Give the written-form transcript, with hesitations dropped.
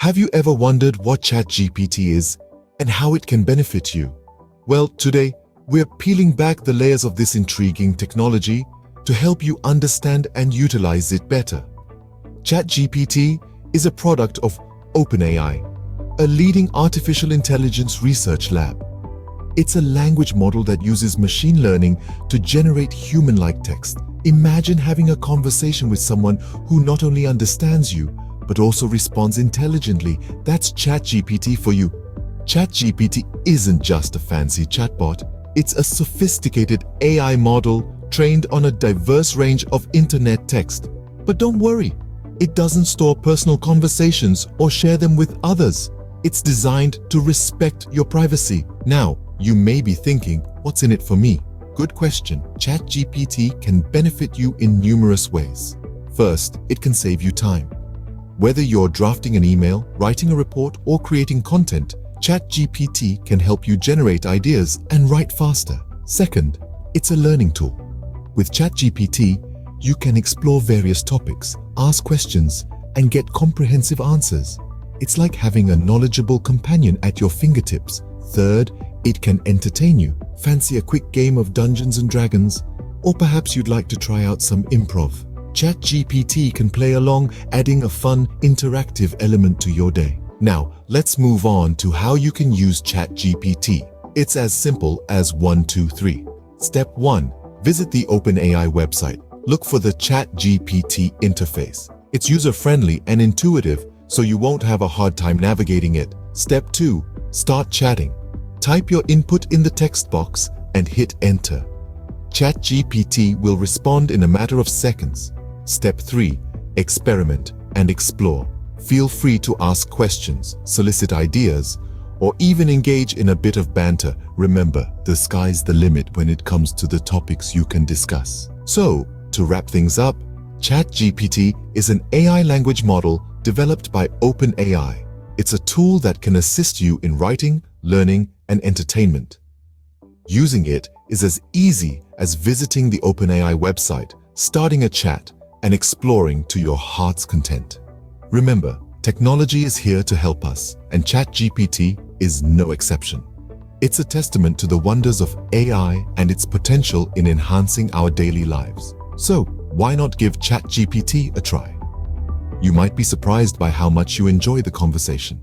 Have you ever wondered what ChatGPT is and how it can benefit you? Well, today we're peeling back the layers of this intriguing technology to help you understand and utilize it better. ChatGPT is a product of OpenAI, a leading artificial intelligence research lab. It's a language model that uses machine learning to generate human-like text. Imagine having a conversation with someone who not only understands you, but also responds intelligently. That's ChatGPT for you. ChatGPT isn't just a fancy chatbot. It's a sophisticated AI model trained on a diverse range of internet text. But don't worry, it doesn't store personal conversations or share them with others. It's designed to respect your privacy. Now, you may be thinking, what's in it for me? Good question. ChatGPT can benefit you in numerous ways. First, it can save you time. Whether you're drafting an email, writing a report, or creating content, ChatGPT can help you generate ideas and write faster. Second, it's a learning tool. With ChatGPT, you can explore various topics, ask questions, and get comprehensive answers. It's like having a knowledgeable companion at your fingertips. Third, it can entertain you. Fancy a quick game of Dungeons and Dragons? Or perhaps you'd like to try out some improv? ChatGPT can play along, adding a fun, interactive element to your day. Now, let's move on to how you can use ChatGPT. It's as simple as 1, 2, 3. Step 1. Visit the OpenAI website. Look for the ChatGPT interface. It's user-friendly and intuitive, so you won't have a hard time navigating it. Step 2. Start chatting. Type your input in the text box and hit enter. ChatGPT will respond in a matter of seconds. Step 3. Experiment and explore. Feel free to ask questions, solicit ideas, or even engage in a bit of banter. Remember, the sky's the limit when it comes to the topics you can discuss. So, to wrap things up, ChatGPT is an AI language model developed by OpenAI. It's a tool that can assist you in writing, learning, and entertainment. Using it is as easy as visiting the OpenAI website, starting a chat, and exploring to your heart's content. Remember, technology is here to help us, and ChatGPT is no exception. It's a testament to the wonders of AI and its potential in enhancing our daily lives. So, why not give ChatGPT a try? You might be surprised by how much you enjoy the conversation.